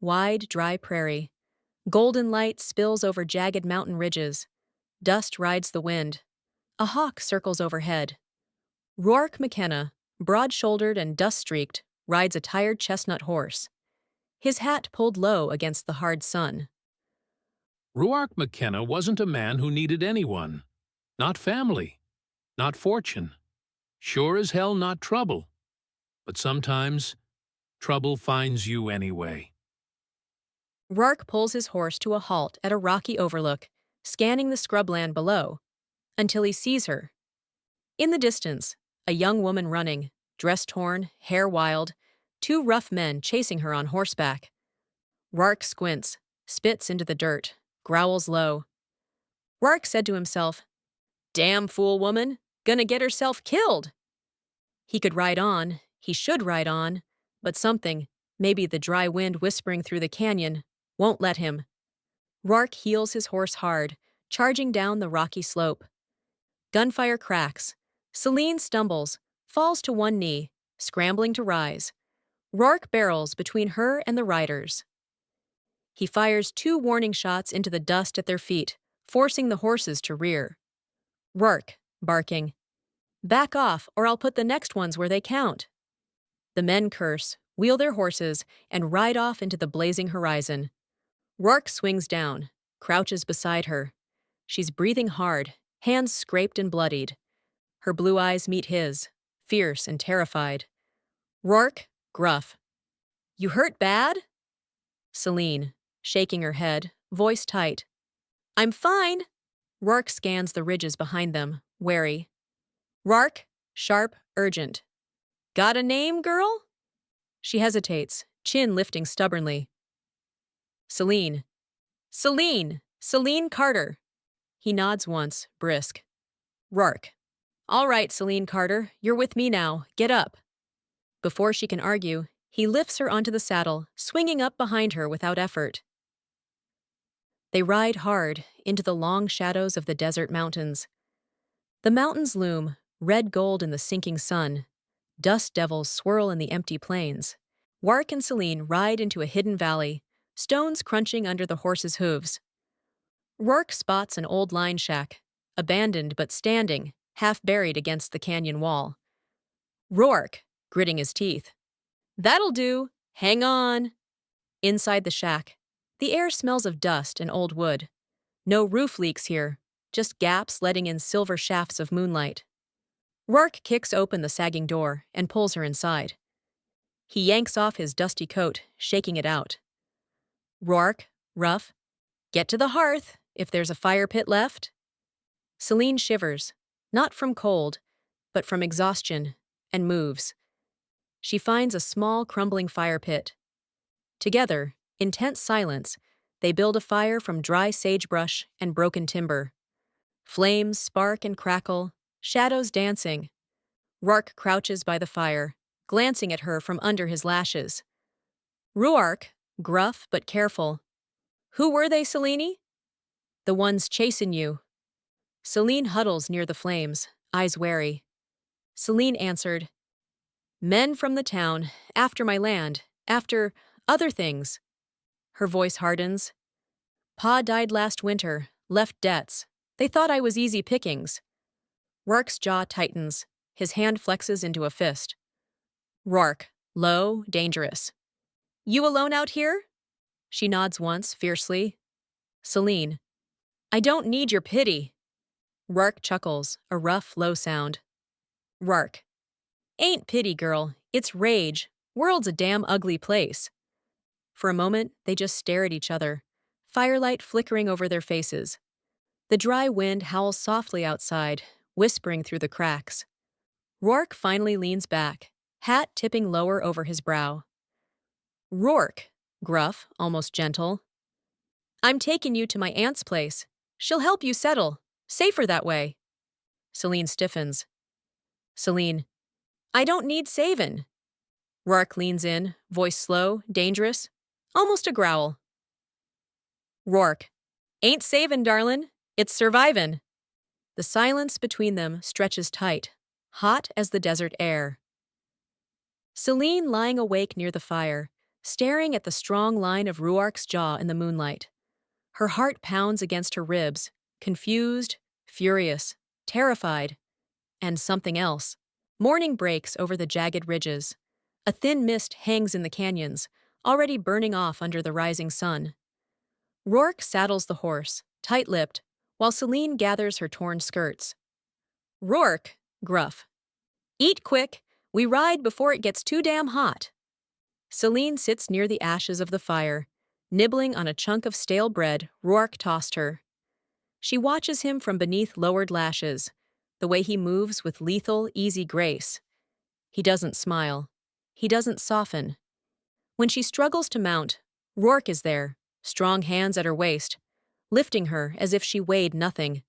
wide, dry prairie. Golden light spills over jagged mountain ridges. Dust rides the wind. A hawk circles overhead. Rourke McKenna, broad-shouldered and dust-streaked, rides a tired chestnut horse. His hat pulled low against the hard sun. Rourke McKenna wasn't a man who needed anyone. Not family. Not fortune. Sure as hell not trouble. But sometimes, trouble finds you anyway. Rourke pulls his horse to a halt at a rocky overlook, scanning the scrubland below, until he sees her. In the distance, a young woman running, dress torn, hair wild, two rough men chasing her on horseback. Rourke squints, spits into the dirt, growls low. Rourke said to himself, "Damn fool woman, gonna get herself killed." He could ride on, he should ride on, but something, maybe the dry wind whispering through the canyon, won't let him. Rourke heels his horse hard, charging down the rocky slope. Gunfire cracks. Celine stumbles, falls to one knee, scrambling to rise. Rourke barrels between her and the riders. He fires two warning shots into the dust at their feet, forcing the horses to rear. Rourke, barking, "Back off, or I'll put the next ones where they count." The men curse, wheel their horses, and ride off into the blazing horizon. Rourke swings down, crouches beside her. She's breathing hard, hands scraped and bloodied. Her blue eyes meet his, fierce and terrified. Rourke, gruff, "You hurt bad?" Celine, shaking her head, voice tight, "I'm fine." Rourke scans the ridges behind them, wary. Rourke, sharp, urgent, "Got a name, girl?" She hesitates, chin lifting stubbornly. Celine. Celine Carter." He nods once, brisk. Rourke. "All right, Celine Carter, you're with me now. Get up." Before she can argue, he lifts her onto the saddle, swinging up behind her without effort. They ride hard into the long shadows of the desert mountains. The mountains loom, red gold in the sinking sun. Dust devils swirl in the empty plains. Rourke and Celine ride into a hidden valley, stones crunching under the horses' hooves. Rourke spots an old line shack, abandoned but standing, half buried against the canyon wall. Rourke, gritting his teeth, "That'll do. Hang on." Inside the shack, the air smells of dust and old wood. No roof leaks here, just gaps letting in silver shafts of moonlight. Rourke kicks open the sagging door and pulls her inside. He yanks off his dusty coat, shaking it out. Rourke, rough, "Get to the hearth, if there's a fire pit left." Celine shivers, not from cold, but from exhaustion, and moves. She finds a small, crumbling fire pit. Together, in tense silence, they build a fire from dry sagebrush and broken timber. Flames spark and crackle, shadows dancing. Rourke crouches by the fire, glancing at her from under his lashes. Rourke, gruff but careful, "Who were they, Celine?" "The ones chasing you." Celine huddles near the flames, eyes wary. Celine answered, "Men from the town, after my land, after other things." Her voice hardens. "Pa died last winter, left debts. They thought I was easy pickings." Rourke's jaw tightens, his hand flexes into a fist. Rourke, low, dangerous, "You alone out here?" She nods once, fiercely. Celine, "I don't need your pity." Rourke chuckles, a rough, low sound. Rourke, "Ain't pity, girl. It's rage. World's a damn ugly place." For a moment, they just stare at each other, firelight flickering over their faces. The dry wind howls softly outside, whispering through the cracks. Rourke finally leans back, hat tipping lower over his brow. Rourke, gruff, almost gentle, "I'm taking you to my aunt's place. She'll help you settle. Safer that way." Celine stiffens. Celine, "I don't need savin'." Rourke leans in, voice slow, dangerous, almost a growl. Rourke, "Ain't savin', darlin'. It's survivin'." The silence between them stretches tight, hot as the desert air. Celine lying awake near the fire, staring at the strong line of Ruark's jaw in the moonlight. Her heart pounds against her ribs, confused, furious, terrified, and something else. Morning breaks over the jagged ridges. A thin mist hangs in the canyons, already burning off under the rising sun. Rourke saddles the horse, tight-lipped, while Celine gathers her torn skirts. Rourke, gruff. Eat quick, we ride before it gets too damn hot. Celine sits near the ashes of the fire, nibbling on a chunk of stale bread Rourke tossed her. She watches him from beneath lowered lashes, the way he moves with lethal, easy grace. He doesn't smile. He doesn't soften. When she struggles to mount, Rourke is there, strong hands at her waist, lifting her as if she weighed nothing.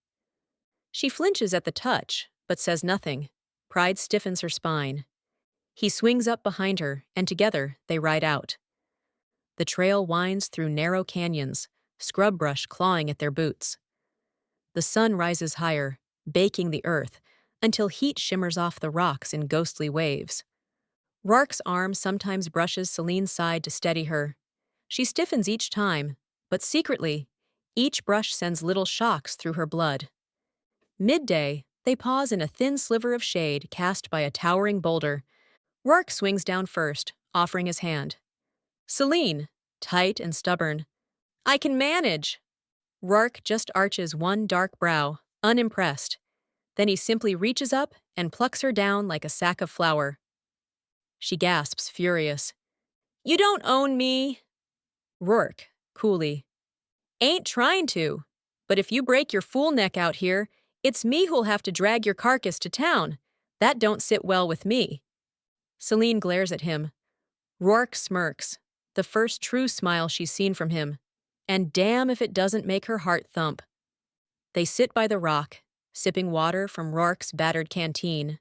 She flinches at the touch, but says nothing. Pride stiffens her spine. He swings up behind her, and together they ride out. The trail winds through narrow canyons, scrub brush clawing at their boots. The sun rises higher, baking the earth, until heat shimmers off the rocks in ghostly waves. Rourke's arm sometimes brushes Celine's side to steady her. She stiffens each time, but secretly, each brush sends little shocks through her blood. Midday, they pause in a thin sliver of shade cast by a towering boulder. Rourke swings down first, offering his hand. Celine, tight and stubborn. I can manage. Rourke just arches one dark brow, unimpressed. Then he simply reaches up and plucks her down like a sack of flour. She gasps, furious. You don't own me. Rourke, coolly. Ain't trying to. But if you break your fool neck out here, it's me who'll have to drag your carcass to town. That don't sit well with me. Celine glares at him. Rourke smirks, the first true smile she's seen from him. And damn if it doesn't make her heart thump. They sit by the rock, sipping water from Rourke's battered canteen.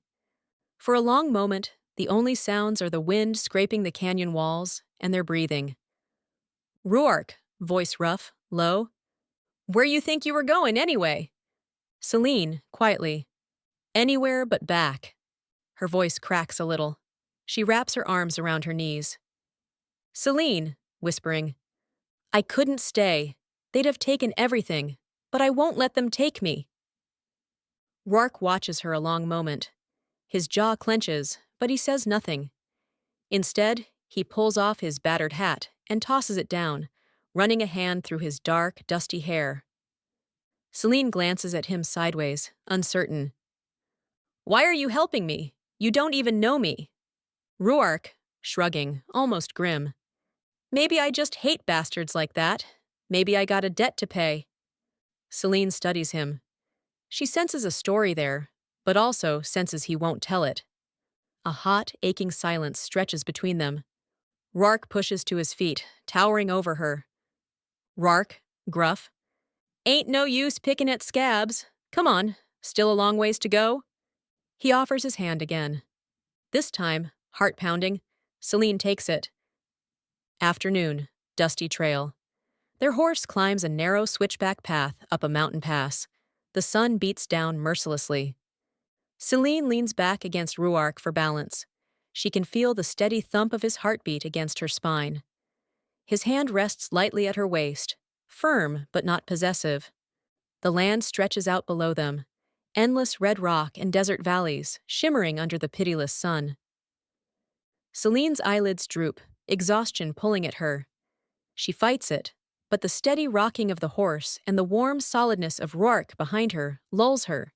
For a long moment, the only sounds are the wind scraping the canyon walls and their breathing. Rourke, voice rough, low. Where you think you were going, anyway? Celine, quietly. Anywhere but back. Her voice cracks a little. She wraps her arms around her knees. Celine, whispering. I couldn't stay. They'd have taken everything, but I won't let them take me. Rourke watches her a long moment. His jaw clenches, but he says nothing. Instead, he pulls off his battered hat and tosses it down, running a hand through his dark, dusty hair. Celine glances at him sideways, uncertain. Why are you helping me? You don't even know me. Rourke, shrugging, almost grim. Maybe I just hate bastards like that. Maybe I got a debt to pay. Celine studies him. She senses a story there, but also senses he won't tell it. A hot, aching silence stretches between them. Rourke pushes to his feet, towering over her. Rourke, gruff. Ain't no use picking at scabs. Come on, still a long ways to go? He offers his hand again. This time, heart pounding, Celine takes it. Afternoon, dusty trail. Their horse climbs a narrow switchback path up a mountain pass. The sun beats down mercilessly. Celine leans back against Rourke for balance. She can feel the steady thump of his heartbeat against her spine. His hand rests lightly at her waist, firm but not possessive. The land stretches out below them, endless red rock and desert valleys shimmering under the pitiless sun. Celine's eyelids droop, exhaustion pulling at her. She fights it, but the steady rocking of the horse and the warm solidness of Rourke behind her lulls her.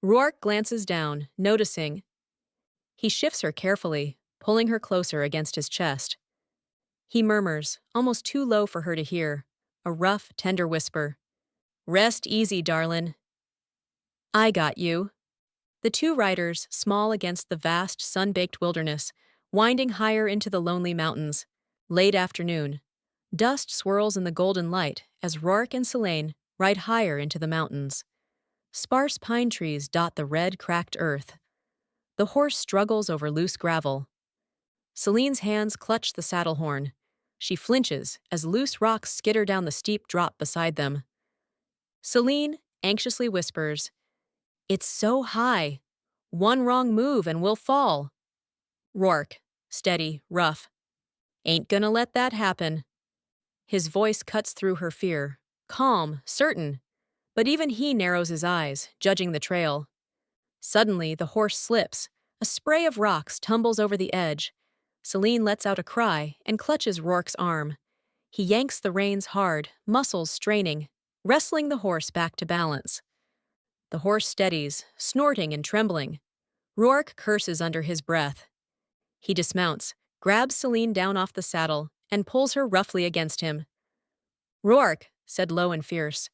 Rourke glances down, noticing. He shifts her carefully, pulling her closer against his chest. He murmurs, almost too low for her to hear, a rough, tender whisper. Rest easy, darlin'. I got you. The two riders, small against the vast, sun-baked wilderness, winding higher into the lonely mountains. Late afternoon. Dust swirls in the golden light as Rourke and Celine ride higher into the mountains. Sparse pine trees dot the red, cracked earth. The horse struggles over loose gravel. Celine's hands clutch the saddle horn. She flinches as loose rocks skitter down the steep drop beside them. Celine anxiously whispers, It's so high. One wrong move and we'll fall. Rourke, steady, rough. Ain't gonna let that happen. His voice cuts through her fear. Calm, certain. But even he narrows his eyes, judging the trail. Suddenly, the horse slips. A spray of rocks tumbles over the edge. Celine lets out a cry and clutches Rourke's arm. He yanks the reins hard, muscles straining, wrestling the horse back to balance. The horse steadies, snorting and trembling. Rourke curses under his breath. He dismounts, grabs Celine down off the saddle, and pulls her roughly against him. "Rourke," said low and fierce.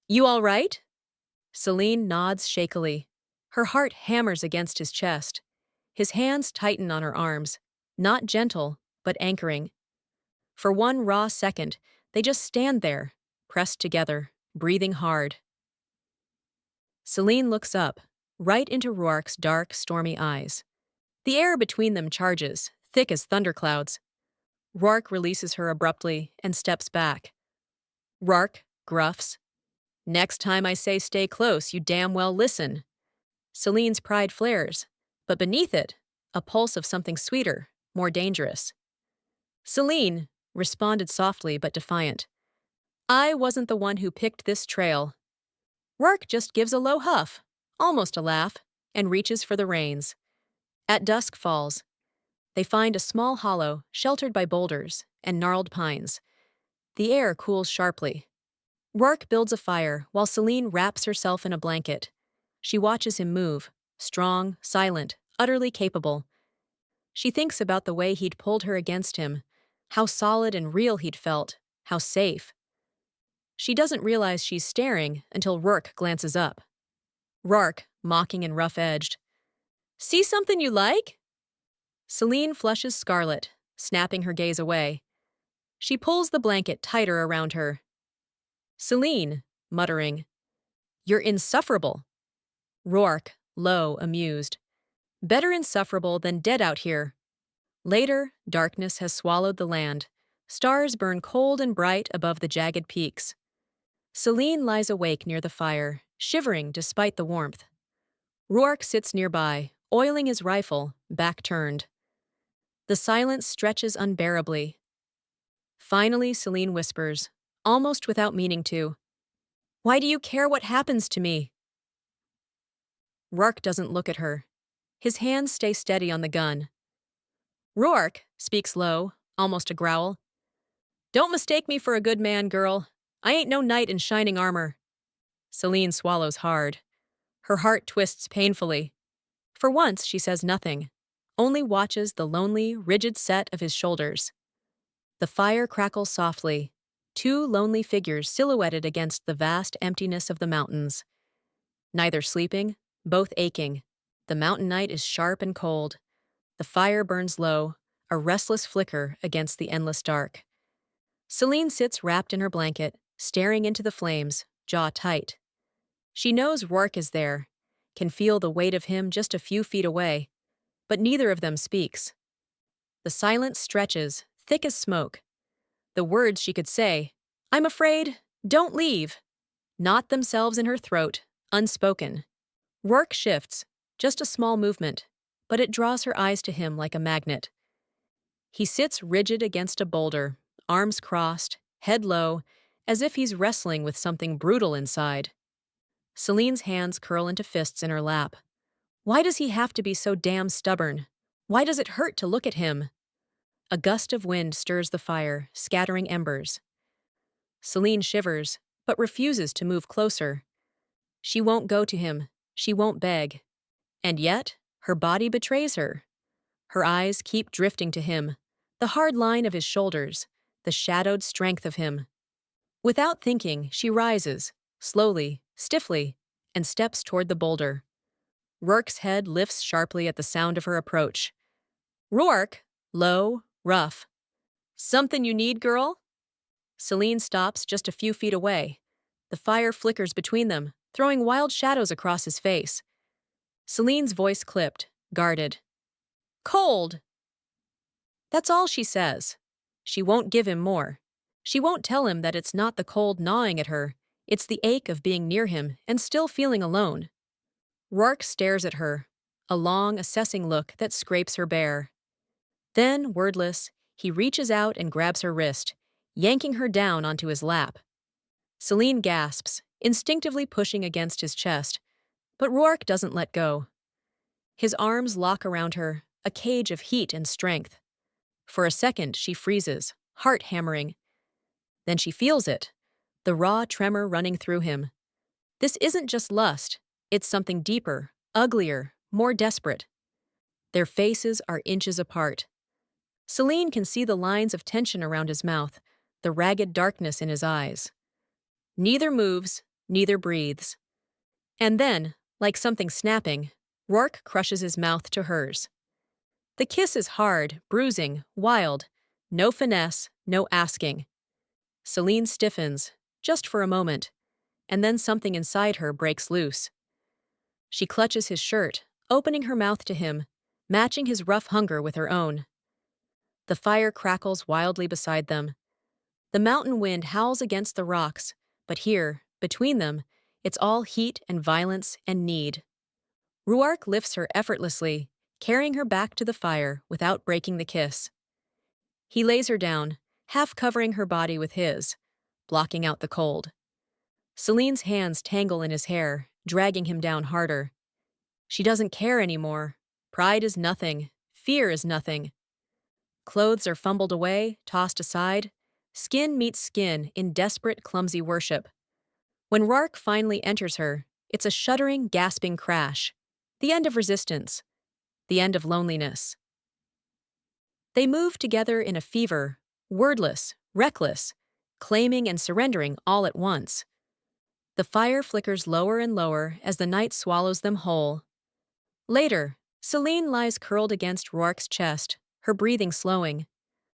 "You all right?" Celine nods shakily. Her heart hammers against his chest. His hands tighten on her arms, not gentle, but anchoring. For one raw second, they just stand there, pressed together, breathing hard. Celine looks up, right into Rourke's dark, stormy eyes. The air between them charges, thick as thunderclouds. Rourke releases her abruptly and steps back. Rourke gruffs, "Next time I say stay close, you damn well listen." Celine's pride flares, but beneath it, a pulse of something sweeter, more dangerous. Celine responded softly but defiant. "I wasn't the one who picked this trail." Rourke just gives a low huff, almost a laugh, and reaches for the reins. At dusk falls. They find a small hollow sheltered by boulders and gnarled pines. The air cools sharply. Rourke builds a fire while Celine wraps herself in a blanket. She watches him move, strong, silent, utterly capable. She thinks about the way he'd pulled her against him, how solid and real he'd felt, how safe. She doesn't realize she's staring until Rourke glances up. Rourke, mocking and rough-edged. "See something you like?" Celine flushes scarlet, snapping her gaze away. She pulls the blanket tighter around her. Celine, muttering, "You're insufferable." Rourke, low, amused. "Better insufferable than dead out here." Later, darkness has swallowed the land. Stars burn cold and bright above the jagged peaks. Celine lies awake near the fire, shivering despite the warmth. Rourke sits nearby, oiling his rifle, back turned. The silence stretches unbearably. Finally, Celine whispers, almost without meaning to, "Why do you care what happens to me?" Rourke doesn't look at her. His hands stay steady on the gun. Rourke speaks low, almost a growl. "Don't mistake me for a good man, girl. I ain't no knight in shining armor." Celine swallows hard. Her heart twists painfully. For once, she says nothing, only watches the lonely, rigid set of his shoulders. The fire crackles softly, two lonely figures silhouetted against the vast emptiness of the mountains. Neither sleeping, both aching. The mountain night is sharp and cold. The fire burns low, a restless flicker against the endless dark. Celine sits wrapped in her blanket, staring into the flames, jaw tight. She knows Rourke is there, can feel the weight of him just a few feet away, but neither of them speaks. The silence stretches, thick as smoke. The words she could say, "I'm afraid, don't leave," knot themselves in her throat, unspoken. Rourke shifts, just a small movement, but it draws her eyes to him like a magnet. He sits rigid against a boulder, arms crossed, head low, as if he's wrestling with something brutal inside. Celine's hands curl into fists in her lap. Why does he have to be so damn stubborn? Why does it hurt to look at him? A gust of wind stirs the fire, scattering embers. Celine shivers, but refuses to move closer. She won't go to him. She won't beg. And yet, her body betrays her. Her eyes keep drifting to him, the hard line of his shoulders, the shadowed strength of him. Without thinking, she rises, slowly, stiffly, and steps toward the boulder. Rourke's head lifts sharply at the sound of her approach. Rourke, low, rough. "Something you need, girl?" Celine stops just a few feet away. The fire flickers between them, throwing wild shadows across his face. Celine's voice clipped, guarded. "Cold." That's all she says. She won't give him more. She won't tell him that it's not the cold gnawing at her, it's the ache of being near him and still feeling alone. Rourke stares at her, a long, assessing look that scrapes her bare. Then, wordless, He reaches out and grabs her wrist, yanking her down onto his lap. Celine gasps, instinctively pushing against his chest, but Roark doesn't let go. His arms lock around her, a cage of heat and strength. For a second, she freezes, heart hammering. Then she feels it, the raw tremor running through him. This isn't just lust, it's something deeper, uglier, more desperate. Their faces are inches apart. Celine can see the lines of tension around his mouth, the ragged darkness in his eyes. Neither moves, neither breathes. And then, like something snapping, Roark crushes his mouth to hers. The kiss is hard, bruising, wild. No finesse, no asking. Celine stiffens, just for a moment, and then something inside her breaks loose. She clutches his shirt, opening her mouth to him, matching his rough hunger with her own. The fire crackles wildly beside them. The mountain wind howls against the rocks, but here, between them, it's all heat and violence and need. Ruark lifts her effortlessly, carrying her back to the fire without breaking the kiss. He lays her down, half covering her body with his, blocking out the cold. Celine's hands tangle in his hair, dragging him down harder. She doesn't care anymore. Pride is nothing. Fear is nothing. Clothes are fumbled away, tossed aside. Skin meets skin in desperate, clumsy worship. When Roark finally enters her, it's a shuddering, gasping crash. The end of resistance. The end of loneliness. They move together in a fever, wordless, reckless, claiming and surrendering all at once. The fire flickers lower and lower as the night swallows them whole. Later, Celine lies curled against Roark's chest, her breathing slowing.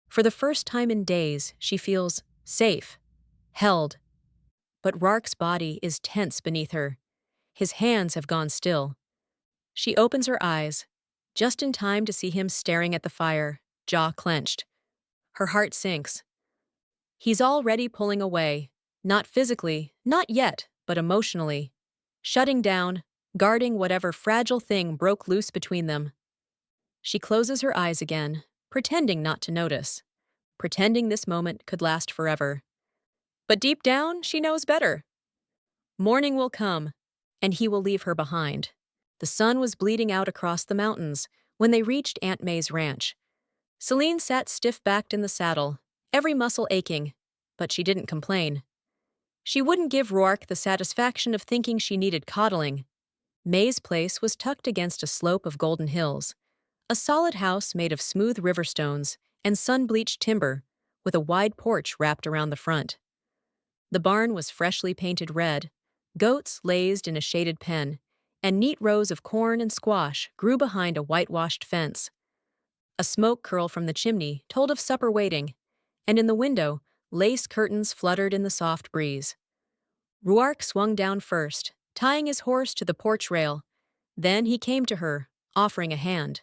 For the first time in days, she feels safe, held. But Roark's body is tense beneath her. His hands have gone still. She opens her eyes, just in time to see him staring at the fire, jaw clenched. Her heart sinks. He's already pulling away, not physically, not yet, but emotionally. Shutting down, guarding whatever fragile thing broke loose between them. She closes her eyes again, pretending not to notice, pretending this moment could last forever. But deep down, she knows better. Morning will come, and he will leave her behind. The sun was bleeding out across the mountains when they reached Aunt May's ranch. Celine sat stiff-backed in the saddle, every muscle aching, but she didn't complain. She wouldn't give Roark the satisfaction of thinking she needed coddling. May's place was tucked against a slope of golden hills, a solid house made of smooth river stones and sun-bleached timber, with a wide porch wrapped around the front. The barn was freshly painted red, goats lazed in a shaded pen, and neat rows of corn and squash grew behind a whitewashed fence. A smoke curl from the chimney told of supper waiting, and in the window, lace curtains fluttered in the soft breeze. Ruark swung down first, tying his horse to the porch rail. Then he came to her, offering a hand.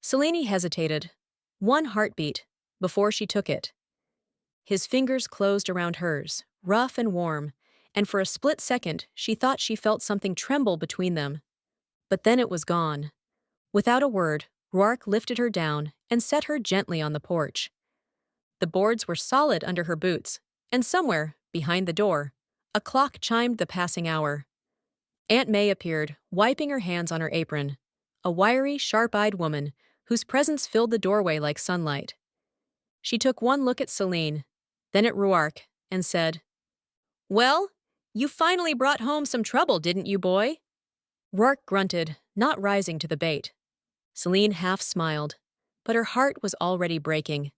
Celine hesitated, one heartbeat, before she took it. His fingers closed around hers, rough and warm, and for a split second she thought she felt something tremble between them. But then it was gone. Without a word, Roark lifted her down and set her gently on the porch. The boards were solid under her boots, and somewhere, behind the door, a clock chimed the passing hour. Aunt May appeared, wiping her hands on her apron, a wiry, sharp-eyed woman whose presence filled the doorway like sunlight. She took one look at Celine, then at Ruark, and said, "Well, you finally brought home some trouble, didn't you, boy?" Ruark grunted, not rising to the bait. Celine half smiled, but her heart was already breaking.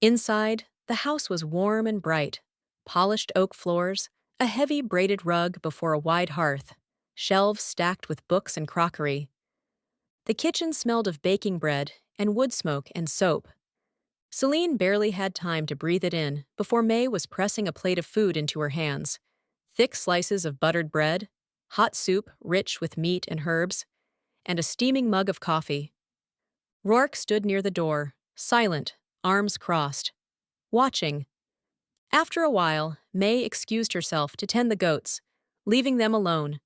Inside, the house was warm and bright, polished oak floors, a heavy braided rug before a wide hearth, shelves stacked with books and crockery. The kitchen smelled of baking bread and wood smoke and soap. Celine barely had time to breathe it in before May was pressing a plate of food into her hands. Thick slices of buttered bread, hot soup rich with meat and herbs, and a steaming mug of coffee. Roark stood near the door, silent, arms crossed, watching. After a while, May excused herself to tend the goats, leaving them alone.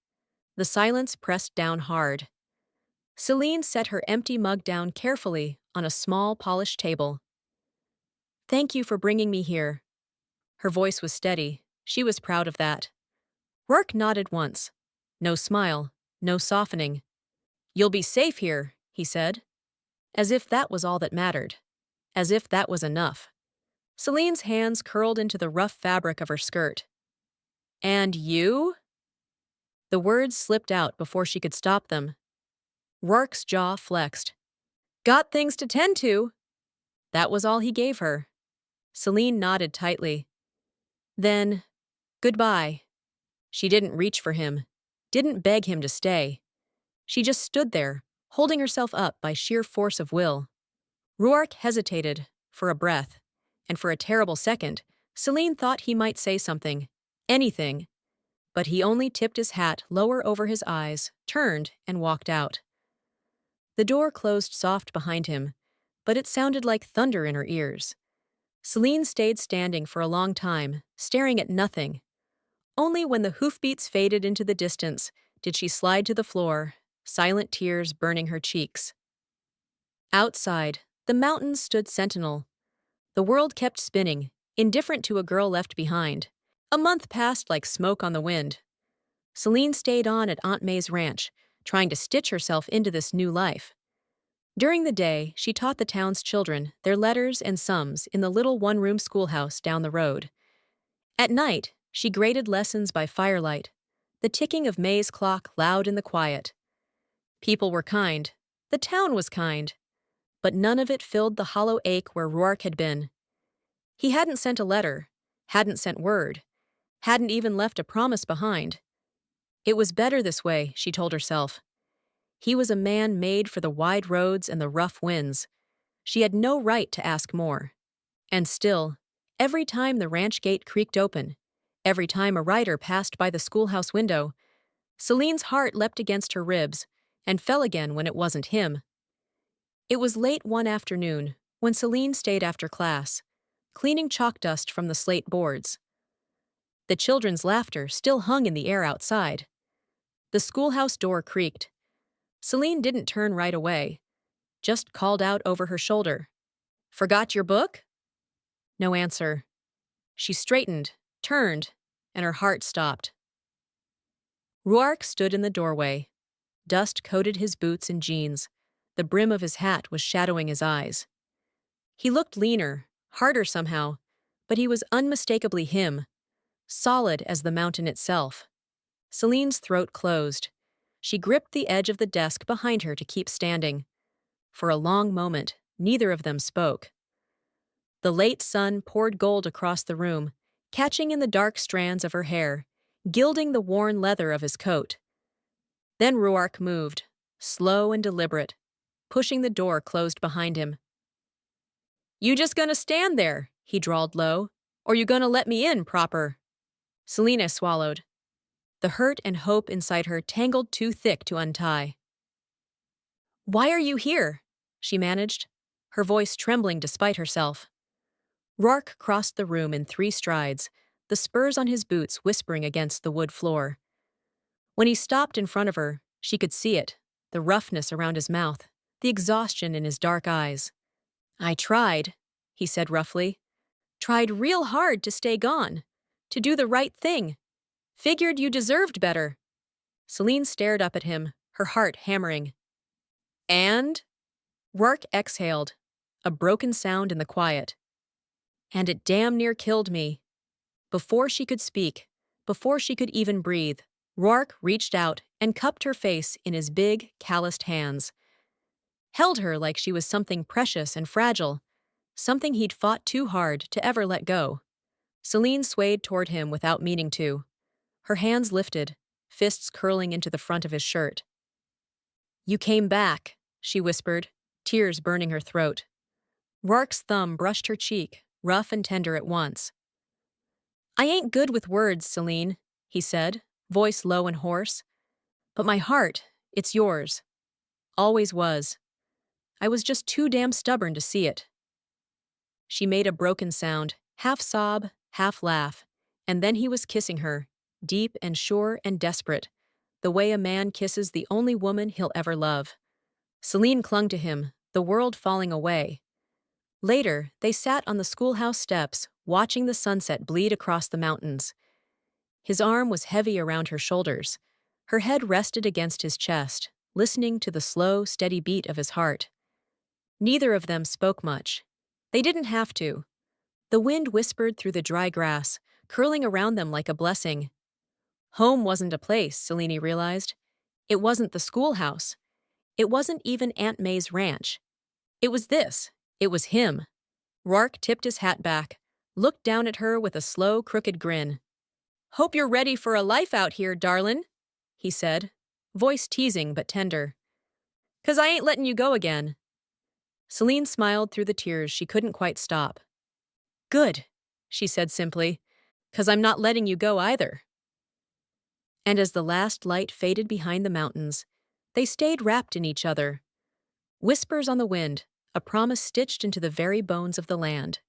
The silence pressed down hard. Celine set her empty mug down carefully on a small polished table. Thank you for bringing me here. Her voice was steady. She was proud of that. Rourke nodded once. No smile, no softening. You'll be safe here, he said. As if that was all that mattered. As if that was enough. Celine's hands curled into the rough fabric of her skirt. And you? The words slipped out before she could stop them. Rourke's jaw flexed. Got things to tend to. That was all he gave her. Celine nodded tightly. Then, goodbye. She didn't reach for him, didn't beg him to stay. She just stood there, holding herself up by sheer force of will. Rourke hesitated, for a breath, and for a terrible second, Celine thought he might say something, anything, but he only tipped his hat lower over his eyes, turned, and walked out. The door closed soft behind him, but it sounded like thunder in her ears. Celine stayed standing for a long time, staring at nothing. Only when the hoofbeats faded into the distance did she slide to the floor, silent tears burning her cheeks. Outside, the mountains stood sentinel. The world kept spinning, indifferent to a girl left behind. A month passed like smoke on the wind. Celine stayed on at Aunt May's ranch, trying to stitch herself into this new life. During the day, she taught the town's children their letters and sums in the little one-room schoolhouse down the road. At night, she graded lessons by firelight, the ticking of May's clock loud in the quiet. People were kind. The town was kind. But none of it filled the hollow ache where Rourke had been. He hadn't sent a letter, hadn't sent word, hadn't even left a promise behind. It was better this way, she told herself. He was a man made for the wide roads and the rough winds. She had no right to ask more. And still, every time the ranch gate creaked open, every time a rider passed by the schoolhouse window, Celine's heart leapt against her ribs and fell again when it wasn't him. It was late one afternoon when Celine stayed after class, cleaning chalk dust from the slate boards. The children's laughter still hung in the air outside. The schoolhouse door creaked. Celine didn't turn right away, just called out over her shoulder. Forgot your book? No answer. She straightened, turned, and her heart stopped. Rourke stood in the doorway. Dust coated his boots and jeans. The brim of his hat was shadowing his eyes. He looked leaner, harder somehow, but he was unmistakably him, solid as the mountain itself. Celine's throat closed. She gripped the edge of the desk behind her to keep standing. For a long moment, neither of them spoke. The late sun poured gold across the room, catching in the dark strands of her hair, gilding the worn leather of his coat. Then Rourke moved, slow and deliberate, pushing the door closed behind him. You just gonna stand there, he drawled low, or you gonna let me in proper? Selina swallowed. The hurt and hope inside her tangled too thick to untie. Why are you here? She managed, her voice trembling despite herself. Rourke crossed the room in 3 strides, the spurs on his boots whispering against the wood floor. When he stopped in front of her, she could see it, the roughness around his mouth, the exhaustion in his dark eyes. I tried, he said roughly. Tried real hard to stay gone, to do the right thing. Figured you deserved better. Celine stared up at him, her heart hammering. And? Rourke exhaled, a broken sound in the quiet. And it damn near killed me. Before she could speak, before she could even breathe, Rourke reached out and cupped her face in his big, calloused hands. Held her like she was something precious and fragile, something he'd fought too hard to ever let go. Celine swayed toward him without meaning to. Her hands lifted, fists curling into the front of his shirt. You came back, she whispered, tears burning her throat. Rourke's thumb brushed her cheek, rough and tender at once. I ain't good with words, Celine, he said, voice low and hoarse. But my heart, it's yours. Always was. I was just too damn stubborn to see it. She made a broken sound, half sob, half laugh, and then he was kissing her, deep and sure and desperate, the way a man kisses the only woman he'll ever love. Celine clung to him, the world falling away. Later, they sat on the schoolhouse steps, watching the sunset bleed across the mountains. His arm was heavy around her shoulders. Her head rested against his chest, listening to the slow, steady beat of his heart. Neither of them spoke much. They didn't have to. The wind whispered through the dry grass, curling around them like a blessing. Home wasn't a place, Selene realized. It wasn't the schoolhouse. It wasn't even Aunt May's ranch. It was this. It was him. Roark tipped his hat back, looked down at her with a slow, crooked grin. "Hope you're ready for a life out here, darlin'," he said, voice teasing but tender. "'Cause I ain't letting you go again." Selene smiled through the tears she couldn't quite stop. "Good," she said simply, "'cause I'm not letting you go either." And as the last light faded behind the mountains, they stayed wrapped in each other. Whispers on the wind, a promise stitched into the very bones of the land.